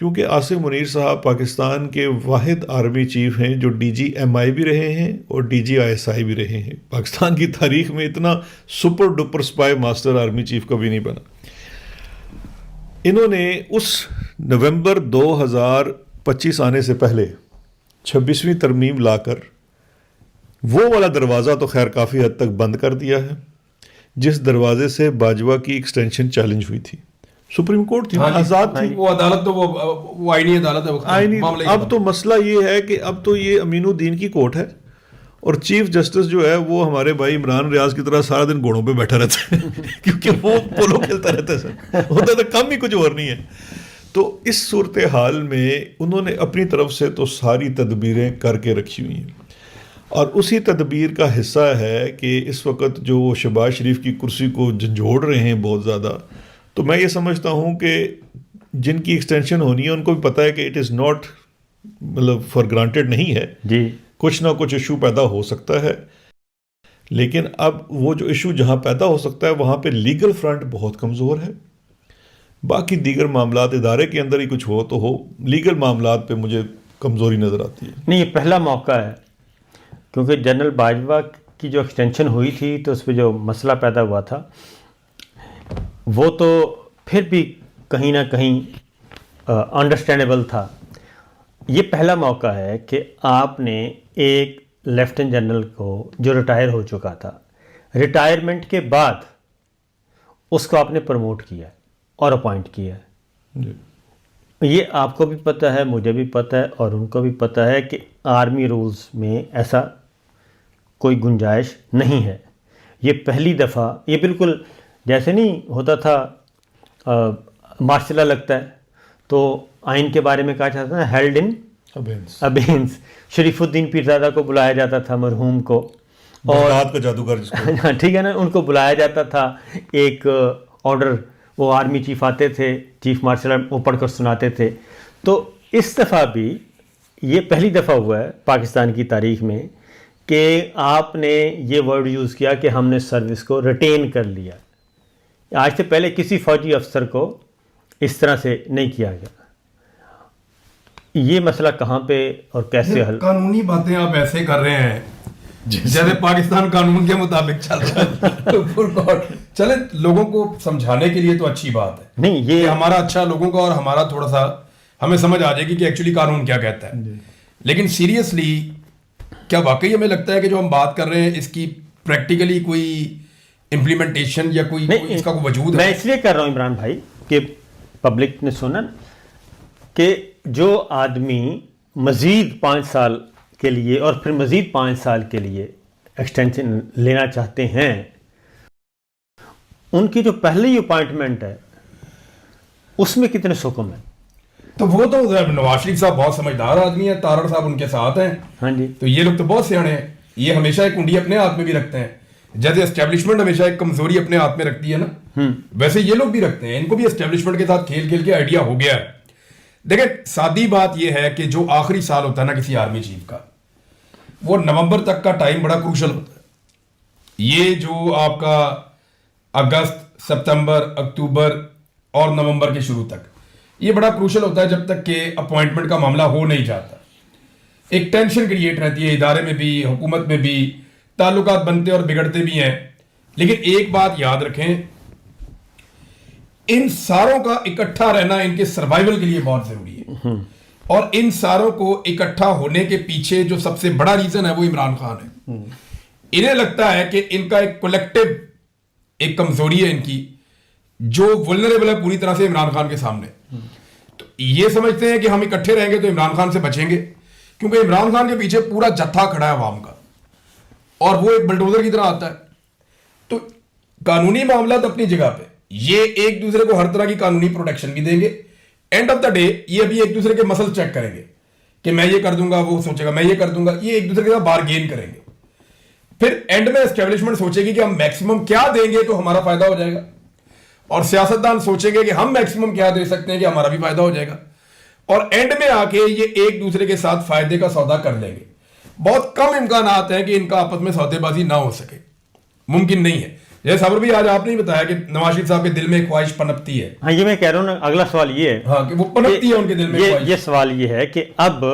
کیونکہ آصف منیر صاحب پاکستان کے واحد آرمی چیف ہیں جو ڈی جی ایم آئی بھی رہے ہیں اور D G I S I بھی رہے ہیں. پاکستان کی تاریخ میں اتنا super duper spymaster army chief کبھی نہیں بنا. انہوں نے اس نومبر 2025 آنے سے پہلے 26ویں ترمیم لا کر وہ والا دروازہ تو خیر کافی حد تک بند کر دیا ہے جس دروازے سے باجوہ کی ایکسٹینشن چیلنج ہوئی تھی. سپریم کورٹ تھی, آزاد تھی وہ عدالت, تو وہ آئینی عدالت ہے. آئینی. اب تو مسئلہ یہ ہے کہ اب تو یہ امین الدین کی کورٹ ہے اور چیف جسٹس جو ہے وہ ہمارے بھائی عمران ریاض کی طرح سارا دن گھوڑوں پہ بیٹھا رہتا ہے کیونکہ وہ پولو کھیلتا رہتا ہے, سر ہوتا تو کم ہی کچھ اور نہیں ہے. تو اس صورتحال میں انہوں نے اپنی طرف سے تو ساری تدبیریں کر کے رکھی ہوئی ہیں اور اسی تدبیر کا حصہ ہے کہ اس وقت جو شہباز شریف کی کرسی کو جھنجھوڑ رہے ہیں بہت زیادہ, تو میں یہ سمجھتا ہوں کہ جن کی ایکسٹینشن ہونی ہے ان کو بھی پتہ ہے کہ اٹ از ناٹ مطلب فار گرانٹیڈ نہیں ہے جی, کچھ نہ کچھ ایشو پیدا ہو سکتا ہے. لیکن اب وہ جو ایشو جہاں پیدا ہو سکتا ہے وہاں پہ لیگل فرنٹ بہت کمزور ہے. باقی دیگر معاملات ادارے کے اندر ہی کچھ ہو تو ہو, لیگل معاملات پہ مجھے کمزوری نظر آتی ہے. نہیں, یہ پہلا موقع ہے کیونکہ جنرل باجوہ کی جو ایکسٹینشن ہوئی تھی تو اس پہ جو مسئلہ پیدا ہوا تھا وہ تو پھر بھی کہیں نہ کہیں انڈرسٹینڈیبل تھا. یہ پہلا موقع ہے کہ آپ نے ایک لیفٹیننٹ جنرل کو جو ریٹائر ہو چکا تھا, ریٹائرمنٹ کے بعد اس کو آپ نے پروموٹ کیا اور اپوائنٹ کیا. یہ آپ کو بھی پتہ ہے, مجھے بھی پتہ ہے اور ان کو بھی پتہ ہے کہ آرمی رولز میں ایسا کوئی گنجائش نہیں ہے. یہ پہلی دفعہ, یہ بالکل جیسے نہیں ہوتا تھا مارشل لا لگتا ہے تو آئین کے بارے میں کہا جاتا تھا ہیلڈ ان ابینس. شریف الدین پیرزادہ کو بلایا جاتا تھا مرحوم کو, اور رات کا جادوگر جس کو ٹھیک ہے نا, ان کو بلایا جاتا تھا, ایک آرڈر وہ آرمی چیف آتے تھے, چیف مارشل وہ پڑھ کر سناتے تھے. تو اس دفعہ بھی یہ پہلی دفعہ ہوا ہے پاکستان کی تاریخ میں کہ آپ نے یہ ورڈ یوز کیا کہ ہم نے سروس کو ریٹین کر لیا. آج سے پہلے کسی فوجی افسر کو اس طرح سے نہیں کیا گیا. یہ مسئلہ کہاں پہ اور کیسے حل؟ قانونی باتیں آپ ایسے کر رہے ہیں جیسے پاکستان قانون کے مطابق چل رہا ہے. چلیں, لوگوں کو سمجھانے کے لیے تو اچھی بات ہے, نہیں یہ ہمارا اچھا لوگوں کا اور ہمارا تھوڑا سا ہمیں سمجھ آ جائے گی کہ ایکچولی قانون کیا کہتا ہے. لیکن سیریسلی کیا واقعی ہمیں لگتا ہے کہ جو ہم بات کر رہے ہیں اس کی پریکٹیکلی کوئی امپلیمنٹیشن یا کوئی اس کا کوئی وجود ہے؟ میں اس لیے کر رہا ہوں عمران بھائی کہ پبلک نے سنا کہ جو آدمی مزید 5 سال کے لیے اور پھر مزید 5 سال کے لیے ایکسٹینشن لینا چاہتے ہیں, ان کی جو پہلی اپوائنٹمنٹ ہے اس میں کتنے حکم ہیں. تو وہ تو نواز شریف صاحب بہت سمجھدار آدمی ہیں, تارڑ صاحب ان کے ساتھ ہیں. ہاں جی, تو یہ لوگ تو بہت سیانے ہیں, یہ ہمیشہ ایک کنڈی اپنے ہاتھ میں بھی رکھتے ہیں. جیسے اسٹیبلشمنٹ ہمیشہ ایک کمزوری اپنے ہاتھ میں رکھتی ہے نا, ویسے یہ لوگ بھی رکھتے ہیں. ان کو بھی اسٹیبلشمنٹ کے ساتھ کھیل کھیل کے آئیڈیا ہو گیا ہے. دیکھیں, سادی بات یہ ہے کہ جو آخری سال ہوتا ہے نا کسی آرمی چیف کا, وہ نومبر تک کا ٹائم بڑا کروشل ہوتا ہے. یہ جو آپ کا اگست, سپتمبر, اکتوبر اور نومبر کے شروع تک, یہ بڑا کروشل ہوتا ہے جب تک کہ اپوائنٹمنٹ کا معاملہ ہو نہیں جاتا. ایک ٹینشن کریٹ رہتی ہے ادارے میں بھی, حکومت میں بھی, تعلقات بنتے اور بگڑتے بھی ہیں. لیکن ایک بات یاد رکھیں, ان ساروں کا اکٹھا رہنا ان کے سروائیول کے لیے بہت ضروری ہے. اور ان ساروں کو اکٹھا ہونے کے پیچھے جو سب سے بڑا ریزن ہے وہ عمران خان ہے. انہیں لگتا ہے کہ ان کا ایک کولیکٹیو ایک کمزوری ہے ان کی جو ولنریبل ہے پوری طرح سے عمران خان کے سامنے. تو یہ سمجھتے ہیں کہ ہم اکٹھے رہیں گے تو عمران خان سے بچیں گے, کیونکہ عمران خان کے پیچھے پورا جتھا کھڑا ہے عوام کا اور وہ ایک بلڈوزر کی طرح آتا ہے. تو قانونی معاملات اپنی جگہ پہ, یہ ایک دوسرے کو ہر طرح کی قانونی پروٹیکشن بھی دیں گے. اینڈ آف دا ڈے یہ ابھی ایک دوسرے کے مسل چیک کریں گے کہ میں یہ کر دوں گا, وہ سوچے گا میں یہ کر دوں گا, یہ ایک دوسرے کے ساتھ بارگین کریں گے. پھر اینڈ میں اسٹیبلشمنٹ سوچے گی کہ ہم میکسیمم کیا دیں گے تو ہمارا فائدہ ہو جائے گا, اور سیاستدان سوچیں گے کہ ہم میکسیمم کیا دے سکتے ہیں کہ ہمارا بھی فائدہ ہو جائے گا. اور اینڈ میں آ کے یہ ایک دوسرے کے ساتھ فائدے کا سودا کر لیں گے. بہت کم امکانات ہیں کہ ان کا آپس میں سودے بازی نہ ہو سکے, ممکن نہیں ہے. یہ صبر بھی آج آپ نے بتایا کہ نواز شریف صاحب کے دل میں ایک خواہش پنپتی ہے. ہاں یہ میں کہہ رہا ہوں نا, اگلا سوال یہ ہے ہاں کہ وہ پنپتی ہے ان کے دل میں خواہش. یہ سوال یہ ہے کہ اب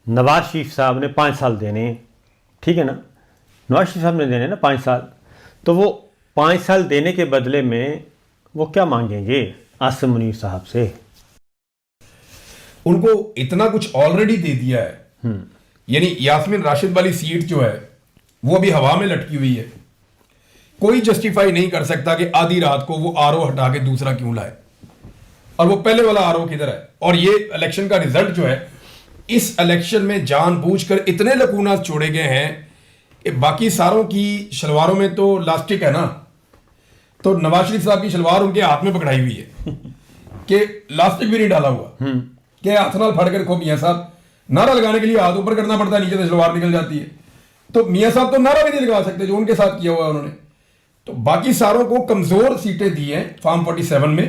نواز شریف صاحب نے 5 سال دینے ہیں, ٹھیک ہے نا, نواز شریف صاحب نے دینے نا 5 سال, تو وہ 5 سال دینے کے بدلے میں وہ کیا مانگیں گے عاصم منیر صاحب سے؟ ان کو اتنا کچھ آلریڈی دے دیا ہے, یعنی یاسمین راشد والی سیٹ جو ہے وہ ابھی ہوا میں لٹکی ہوئی ہے. کوئی جسٹیفائی نہیں کر سکتا کہ آدھی رات کو وہ آر او ہٹا کے دوسرا کیوں لائے, اور وہ پہلے والا آر او کدھر ہے. اور یہ الیکشن کا ریزلٹ جو ہے, اس الیکشن میں جان بوجھ کر اتنے لکونات چھوڑے گئے ہیں کہ باقی ساروں کی شلواروں میں تو لاسٹک ہے نا, تو نواز شریف صاحب کی شلوار ان کے ہاتھ میں پکڑائی ہوئی ہے کہ لاسٹک بھی نہیں ڈالا ہوا, کہ ہاتھ نال پھڑ کر کھو میاں صاحب نعرہ لگانے کے لیے ہاتھ اوپر کرنا پڑتا ہے, نیچے سے شلوار نکل جاتی ہے. تو میاں صاحب تو نعرہ بھی نہیں لگا سکتے جو ان کے ساتھ کیا ہوا ہے انہوں نے. تو باقی ساروں کو کمزور سیٹیں دی ہیں فارم 47 میں,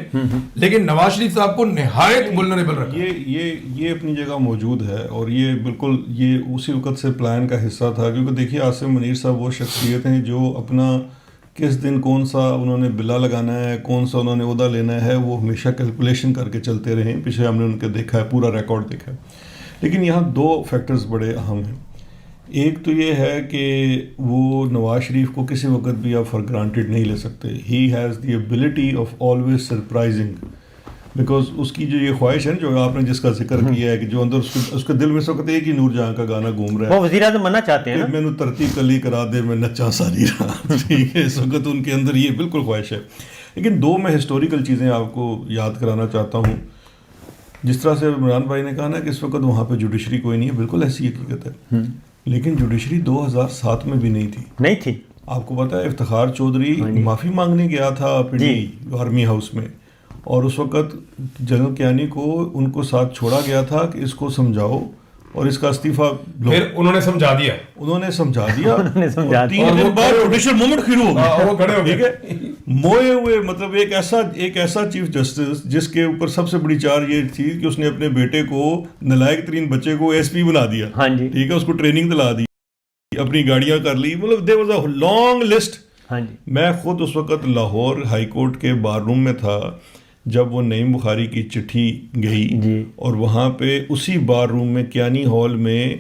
لیکن نواز شریف صاحب کو نہایت وولنریبل رکھا. یہ اپنی جگہ موجود ہے, اور یہ بالکل یہ اسی وقت سے پلان کا حصہ تھا, کیونکہ دیکھیے عاصم منیر صاحب وہ شخصیت ہیں جو اپنا کس دن کون سا انہوں نے بلا لگانا ہے, کون سا انہوں نے عہدہ لینا ہے, وہ ہمیشہ کیلکولیشن کر کے چلتے رہے ہیں. پیچھے ہم نے ان کے دیکھا ہے, پورا ریکارڈ دیکھا ہے. لیکن یہاں 2 فیکٹرز بڑے اہم ہیں. ایک تو یہ ہے کہ وہ نواز شریف کو کسی وقت بھی آپ فار گرانٹیڈ نہیں لے سکتے. He has the ability of always surprising, because اس کی جو یہ خواہش ہے جو آپ نے جس کا ذکر کیا ہے کہ جو اندر اس کے دل میں اس وقت ایک ہی نور جہاں کا گانا گھوم رہا ہے, وہ وزیر اعظم بننا چاہتے ہیں, میں نے ترتی کلی کرا دے میں نچا ساری رات, ٹھیک ہے, اس وقت ان کے اندر یہ بالکل خواہش ہے. لیکن 2 میں ہسٹوریکل چیزیں آپ کو یاد کرانا چاہتا ہوں. جس طرح سے عمران بھائی نے کہا نا کہ اس وقت وہاں پہ جوڈیشری کوئی نہیں ہے, بالکل ایسی حقیقت ہے, لیکن جوڈیشری 2007 میں بھی نہیں تھی. آپ کو پتا ہے افتخار چودھری معافی مانگنے گیا تھا پنڈی آرمی ہاؤس میں, اور اس وقت جنرل کیانی کو ان کو ساتھ چھوڑا گیا تھا کہ اس کو سمجھاؤ اور اس کا استعفیٰ لو. پھر انہوں نے سمجھا دیا 3 دن بعد جوڈیشل موومنٹ شروع ہو گیا, وہ کھڑے ہو گئے موئے ہوئے. مطلب ایک ایسا چیف جسٹس جس کے اوپر سب سے بڑی چار یہ تھی کہ اس نے اپنے بیٹے کو, نالائق ترین بچے کو ایس پی بنا دیا, ٹھیک ہے, اس کو ٹریننگ دلا دی, اپنی گاڑیاں کر لی. مطلب there was a long list. میں خود اس وقت لاہور ہائی کورٹ کے بار روم میں تھا جب وہ نعیم بخاری کی چٹھی گئی, اور وہاں پہ اسی بار روم میں کیانی ہال میں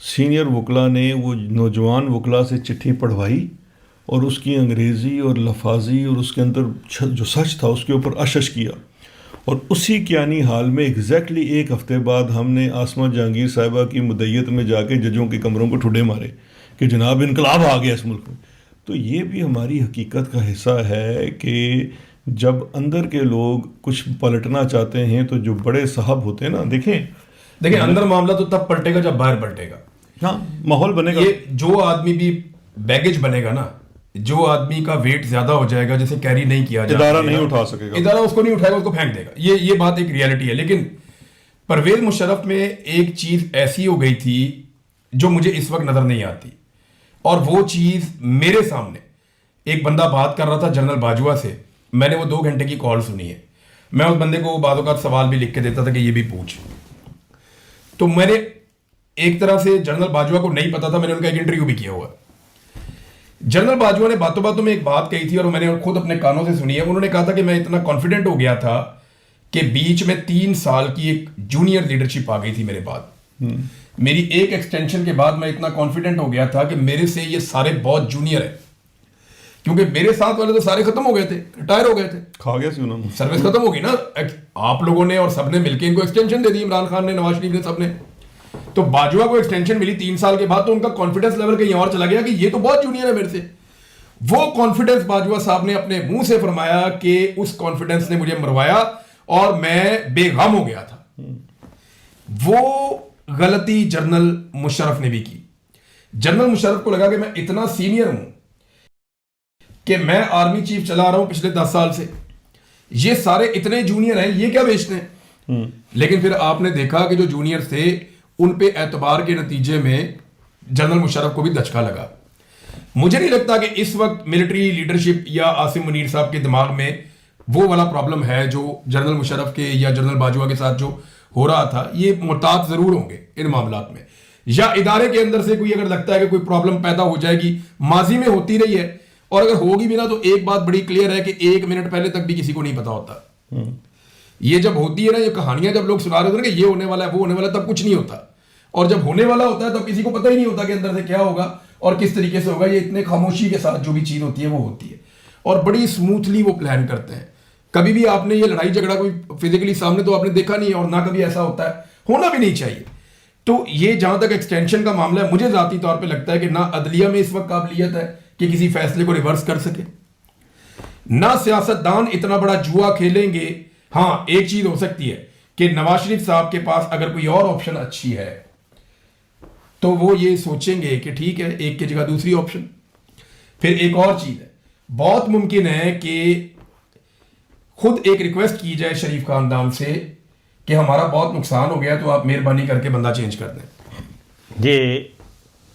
سینئر وکلا نے وہ نوجوان وکلا سے چٹھی پڑھوائی, اور اس کی انگریزی اور لفاظی اور اس کے اندر جو سچ تھا اس کے اوپر اشش کیا. اور اسی کیانی ہال میں ایگزیکٹلی 1 ہفتے بعد ہم نے آسمہ جہانگیر صاحبہ کی مدعیت میں جا کے ججوں کے کمروں کو ٹھڈے مارے کہ جناب انقلاب آ گیا اس ملک میں. تو یہ بھی ہماری حقیقت کا حصہ ہے کہ جب اندر کے لوگ کچھ پلٹنا چاہتے ہیں تو جو بڑے صاحب ہوتے ہیں نا, دیکھیں اندر معاملہ تو تب پلٹے گا جب باہر پلٹے گا. ہاں, ماحول بنے گا. یہ جو آدمی بھی بیگیج بنے گا نا, جو آدمی کا ویٹ زیادہ ہو جائے گا, جسے کیری نہیں کیا جائے, ادارہ نہیں اٹھا سکے گا, ادارہ اس کو نہیں اٹھائے گا, اس کو پھینک دے گا. یہ بات ایک ریالٹی ہے. لیکن پرویز مشرف میں ایک چیز ایسی ہو گئی تھی جو مجھے اس وقت نظر نہیں آتی, اور وہ چیز میرے سامنے ایک بندہ بات کر رہا تھا جنرل باجوہ سے, میں نے وہ 2 گھنٹے کی کال سنی ہے. میں اس بندے کو بعض اوقات سوال بھی لکھ کے دیتا تھا کہ یہ بھی پوچھ. تو میں نے ایک طرح سے جنرل باجوہ کو نہیں پتا تھا, میں نے ان کا ایک انٹرویو بھی کیا ہوا. جنرل باجوہ نے باتوں باتوں میں ایک بات کہی تھی اور میں نے خود اپنے کانوں سے سنی ہے. انہوں نے کہا تھا کہ میں اتنا کانفیڈنٹ ہو گیا تھا کہ بیچ میں 3 سال کی ایک جونیئر لیڈرشپ آ گئی تھی میرے بعد. میری ایک ایکسٹینشن کے بعد میں اتنا کانفیڈنٹ ہو گیا تھا کہ میرے سے یہ سارے بہت جونیئر ہیں, کیونکہ میرے ساتھ والے تو سارے ختم ہو گئے تھے, ریٹائر ہو گئے تھے, کھا گیا سی انہوں نے, سروس ختم ہو گئی نا. آپ لوگوں نے اور سب نے مل کے ان کو ایکسٹینشن دے دی, عمران خان نے, نواز شریف نے, سب نے. تو باجوہ کو ایکسٹینشن ملی 3 سال کے بعد, تو ان کا کانفیڈنس لیول کہیں اور چلا گیا کہ یہ تو بہت جونیئر ہے میرے سے. وہ کانفیڈنس باجوہ صاحب نے اپنے منہ سے فرمایا کہ اس کانفیڈنس نے مجھے مروایا اور میں بے غم ہو گیا تھا. وہ غلطی جنرل مشرف نے بھی کی. جنرل مشرف کو لگا کہ میں اتنا سینئر ہوں کہ میں آرمی چیف چلا رہا ہوں پچھلے 10 سال سے, یہ سارے اتنے جونیئر ہیں, یہ کیا بیچتے ہیں. لیکن پھر آپ نے دیکھا کہ جو جونیئر تھے ان پہ اعتبار کے نتیجے میں جنرل مشرف کو بھی دھچکا لگا. مجھے نہیں لگتا کہ اس وقت ملٹری لیڈرشپ یا عاصم منیر صاحب کے دماغ میں وہ والا پرابلم ہے جو جنرل مشرف کے یا جنرل باجوہ کے ساتھ جو ہو رہا تھا. یہ محتاط ضرور ہوں گے ان معاملات میں, یا ادارے کے اندر سے کوئی اگر لگتا ہے کہ کوئی پرابلم پیدا ہو جائے گی, ماضی میں ہوتی رہی ہے, اور اگر ہوگی بھی نا تو ایک بات بڑی کلیئر ہے کہ 1 منٹ پہلے تک بھی کسی کو نہیں پتا ہوتا. یہ جب ہوتی ہے نا یہ کہانیاں جب لوگ سنا رہے ہوتے ہیں کہ یہ ہونے والا ہے وہ ہونے والا ہے، تب کچھ نہیں ہوتا. اور جب ہونے والا ہوتا ہے تب کسی کو پتہ ہی نہیں ہوتا کہ اندر سے کیا ہوگا اور کس طریقے سے ہوگا. یہ اتنے خاموشی کے ساتھ جو بھی چیز ہوتی ہے وہ ہوتی ہے اور بڑی اسموتھلی وہ پلان کرتے ہیں. کبھی بھی آپ نے یہ لڑائی جھگڑا کوئی فزیکلی سامنے تو آپ نے دیکھا نہیں ہے، اور نہ کبھی ایسا ہوتا ہے، ہونا بھی نہیں چاہیے. تو یہ جہاں تک ایکسٹینشن کا معاملہ ہے، مجھے ذاتی طور پہ لگتا ہے کہ نہ عدلیہ میں اس وقت قابلیت ہے کہ کسی فیصلے کو ریورس کر سکے، نہ سیاستدان اتنا بڑا جوا کھیلیں گے. ہاں ایک چیز ہو سکتی ہے کہ نواز شریف صاحب کے پاس اگر کوئی اور آپشن اچھی ہے تو وہ یہ سوچیں گے کہ ٹھیک ہے ایک کی جگہ دوسری آپشن. پھر ایک اور چیز ہے، بہت ممکن ہے کہ خود ایک ریکویسٹ کی جائے شریف خاندان سے کہ ہمارا بہت نقصان ہو گیا تو آپ مہربانی کر کے بندہ چینج کر دیں.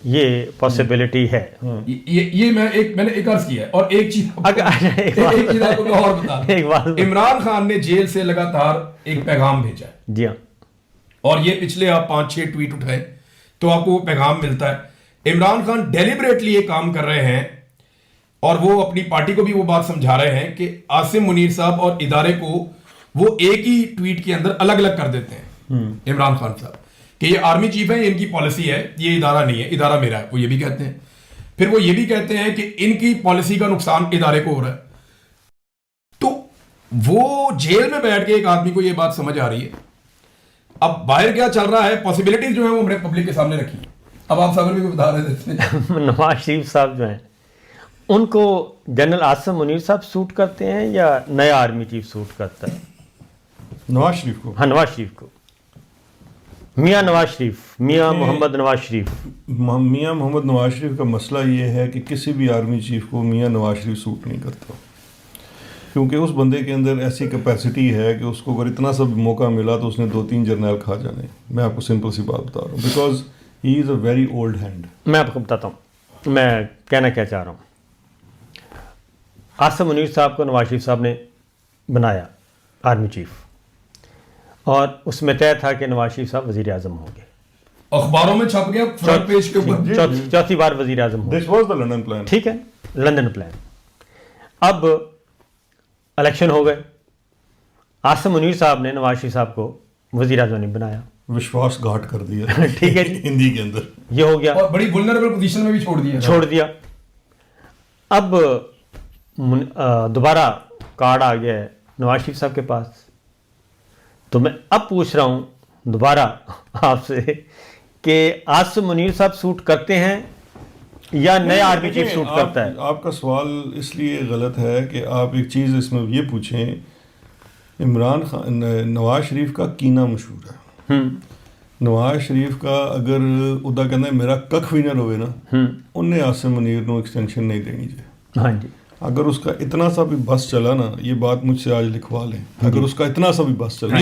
یہ پاسبلٹی ہے. یہ میں نے ایک عرض کیا ہے. اور ایک چیز آپ کو اور بتا دوں، عمران خان نے جیل سے لگاتار ایک پیغام بھیجا ہے. جی ہاں. اور یہ پچھلے آپ 5-6 ٹویٹ اٹھائے تو آپ کو وہ پیغام ملتا ہے. عمران خان ڈیلیبریٹلی یہ کام کر رہے ہیں اور وہ اپنی پارٹی کو بھی وہ بات سمجھا رہے ہیں کہ عاصم منیر صاحب اور ادارے کو وہ ایک ہی ٹویٹ کے اندر الگ الگ کر دیتے ہیں. عمران خان صاحب کہ یہ آرمی چیف ہے، ان کی پالیسی ہے، یہ ادارہ نہیں ہے، ادارہ میرا ہے، وہ یہ بھی کہتے ہیں. پھر وہ یہ بھی کہتے ہیں کہ ان کی پالیسی کا نقصان ادارے کو ہو رہا ہے. تو وہ جیل میں بیٹھ کے ایک آدمی کو یہ بات سمجھ آ رہی ہے. اب باہر کیا چل رہا ہے، پاسبلٹیز جو ہیں وہ ہم نے پبلک کے سامنے رکھی ہیں. اب آپ صاحب بھی بتا رہے تھے نواز شریف صاحب جو ہیں ان کو جنرل عاصم منیر صاحب سوٹ کرتے ہیں یا نیا آرمی چیف سوٹ کرتا ہے؟ نواز شریف کو. ہاں نواز شریف کو. میاں نواز شریف، میاں محمد نواز شریف. میاں محمد نواز شریف کا مسئلہ یہ ہے کہ کسی بھی آرمی چیف کو میاں نواز شریف سوٹ نہیں کرتا، کیونکہ اس بندے کے اندر ایسی کیپیسٹی ہے کہ اس کو اگر اتنا سا موقع ملا تو اس نے 2-3 جرنیل کھا جانے. میں آپ کو سمپل سی بات بتا رہا ہوں، because he is a very old hand. میں آپ کو بتاتا ہوں میں کہنا کیا چاہ رہا ہوں. عاصم منیر صاحب کو نواز شریف صاحب نے بنایا آرمی چیف اور اس میں طے تھا کہ نواز شریف صاحب وزیر اعظم ہوں گے. اخباروں میں چھپ گیا فرنٹ پیج کے اوپر، چوتھی بار وزیر اعظم ہوں گے. This was the London plan. ٹھیک ہے، لندن پلان. اب الیکشن ہو گئے، عاصم منیر صاحب نے نواز شریف صاحب کو وزیر اعظم نہیں بنایا، وشواس گھاٹ کر دیا. ٹھیک ہے جی، ہندی کے اندر یہ ہو گیا، اور بڑی وولنریبل پوزیشن میں بھی چھوڑ دیا. اب دوبارہ کارڈ آ گیا ہے نواز شریف صاحب کے پاس. تو میں اب پوچھ رہا ہوں دوبارہ آپ سے کہ عاصم منیر صاحب سوٹ کرتے ہیں یا نیا آرمی چیف سوٹ کرتا ہے؟ آپ کا سوال اس لیے غلط ہے کہ آپ ایک چیز اس میں یہ پوچھیں، عمران خان نواز شریف کا کینہ مشہور ہے. نواز شریف کا اگر ادا کہنا ہے میرا ککھ وینر ہوئے نا، انہیں عاصم منیر نو ایکسٹینشن نہیں دینی چاہیے. ہاں جی. اگر اس کا اتنا سا بھی بس چلا نا، یہ بات مجھ سے آج لکھوا لیں، اگر اس کا اتنا سا بھی بس چلا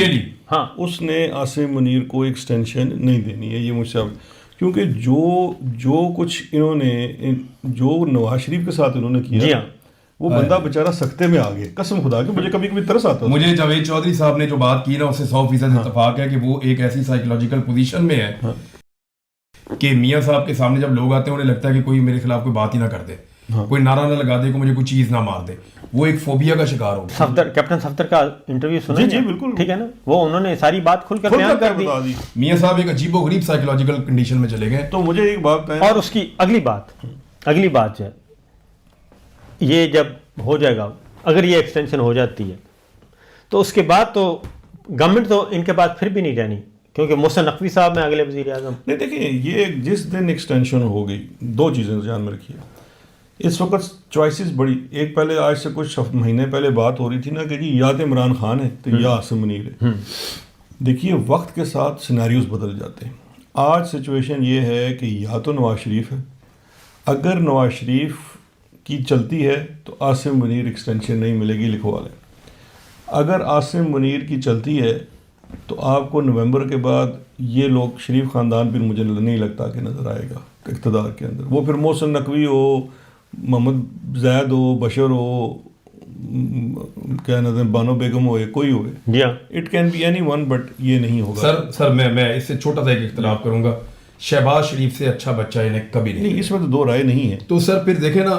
ہاں اس نے عاصم منیر کو ایکسٹینشن نہیں دینی ہے. یہ مجھ سے کیونکہ جو کچھ انہوں نے جو نواز شریف کے ساتھ انہوں نے کیا وہ بندہ بیچارہ سکتے میں آ گئے. قسم خدا کہ مجھے کبھی کبھی ترس آتا ہے. مجھے جاوید چودھری صاحب نے جو بات کی نا اس سے 100% اتفاق ہے کہ وہ ایک ایسی سائیکولوجیکل پوزیشن میں ہے کہ میاں صاحب کے سامنے جب لوگ آتے ہیں انہیں لگتا ہے کہ کوئی میرے خلاف کوئی بات ہی نہ کر دے، کوئی نعرہ نہ لگا دے، کوئی مجھے کوئی چیز نہ مار دے. وہ ایک فوبیا کا شکار ہو. صفدر، کیپٹن صفدر کا انٹرویو سنا؟ جی بالکل، ٹھیک ہے نا، وہ انہوں نے ساری بات کھل کر بیان کر دی. میاں صاحب ایک عجیب و غریب سائیکولوجیکل کنڈیشن میں چلے گئے. تو مجھے ایک بات اور اس کی اگلی بات جو ہے یہ جب ہو جائے گا، اگر یہ ایکسٹینشن ہو جاتی ہے تو اس کے بعد تو گورنمنٹ تو ان کے پاس پھر بھی نہیں رہنی، کیونکہ محسن نقوی صاحب میں اگلے وزیر اعظم. نہیں دیکھیں، یہ جس دن ایکسٹینشن ہو گئی 2 چیزیں دھیان میں رکھیے. اس وقت چوائسیز بڑی، ایک پہلے آج سے کچھ مہینے پہلے بات ہو رہی تھی نا کہ جی یا تو عمران خان ہے تو یا عاصم منیر ہے. دیکھیے وقت کے ساتھ سیناریوز بدل جاتے ہیں. آج سچویشن یہ ہے کہ یا تو نواز شریف ہے، اگر نواز شریف کی چلتی ہے تو عاصم منیر ایکسٹینشن نہیں ملے گی، لکھوا لیں. اگر عاصم منیر کی چلتی ہے تو آپ کو نومبر کے بعد یہ لوگ شریف خاندان پھر مجھے نہیں لگتا کہ نظر آئے گا اقتدار کے اندر. وہ پھر محسن نقوی ہو، محمد زید ہو، بشر ہو، کیا نظر بانو بیگم ہو، کوئی ہوئے، it can be anyone, but یہ نہیں ہوگا. سر میں اس سے چھوٹا سا ایک اختلاف کروں گا. شہباز شریف سے اچھا بچہ انہیں کبھی نہیں. اس میں تو 2 رائے نہیں ہے. تو سر پھر دیکھیں نا،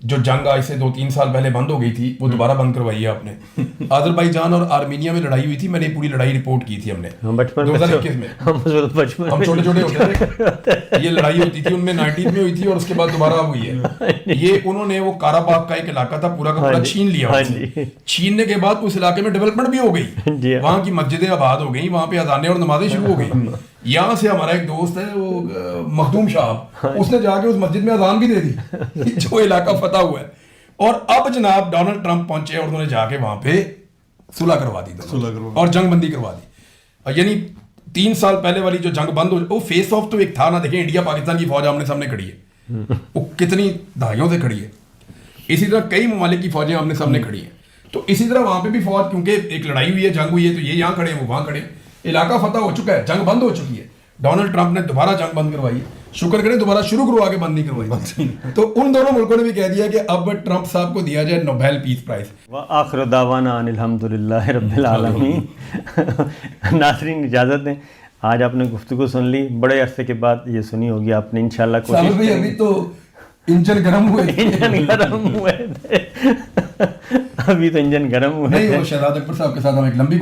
جو جنگ آج سے 2-3 سال پہلے بند ہو گئی تھی وہ دوبارہ بند کروائی ہے آپ نے. آذربائیجان اور آرمینیا میں لڑائی ہوئی تھی, میں نے پوری لڑائی رپورٹ کی تھی ہم نے 2021 میں. ہم چھوٹے چھوٹے ہوتے تھے, یہ لڑائی ہوتی تھی ان میں 90 میں ہوئی تھی اور اس کے بعد دوبارہ اب ہوئی ہے. یہ انہوں نے وہ کاراباغ کا ایک علاقہ تھا پورا کا پورا چھین لیا. چھیننے کے بعد اس علاقے میں ڈیولپمنٹ بھی ہو گئی, وہاں کی مسجدیں آباد ہو گئیں, وہاں پہ اذانیں اور نمازیں شروع ہو گئی. یہاں سے ہمارا ایک دوست ہے وہ مخدوم صاحب, اس نے جا کے اس مسجد میں اذان بھی دے دی جو علاقہ فتح ہوا ہے. اور اب جناب ڈونلڈ ٹرمپ پہنچے اور انہوں نے جا کے وہاں پہ صلح کروا دی اور جنگ بندی کروا دی. یعنی 3 سال پہلے والی جو جنگ بند ہو, وہ فیس آف تو ایک تھا نا. دیکھیں انڈیا پاکستان کی فوج آمنے سامنے کھڑی ہے, وہ کتنی دہائیوں سے کھڑی ہے. اسی طرح کئی ممالک کی فوجیں آمنے سامنے کھڑی ہیں. تو اسی طرح وہاں پہ بھی فوج, کیونکہ ایک لڑائی ہوئی ہے, جنگ ہوئی ہے, تو یہ یہاں کھڑے ہیں وہ وہاں کھڑے ہیں. علاقہ فتح ہو چکا ہے, جنگ بند ہو چکی ہے. ڈونلڈ ٹرمپ نے دوبارہ جنگ بند کروائی, شکر کریں دوبارہ شروع کروا کے بند نہیں کروائی. تو ان دونوں ملکوں نے بھی کہہ دیا کہ اب ٹرمپ صاحب کو دیا جائے نوبیل پیس پرائز. وآخر دعوانا ان الحمدللہ رب العالمین. ناظرین اجازت دیں, آج آپ نے گفتگو سن لی, بڑے عرصے کے بعد یہ سنی ہوگی آپ نے, انشاءاللہ کوشش کریں. ابھی تو انجن گرم ہوئے ابھی تو انجن گرم ہوئے. نہیں, وہ شہزاد اکبر صاحب کے ساتھ ہم ایک لمبی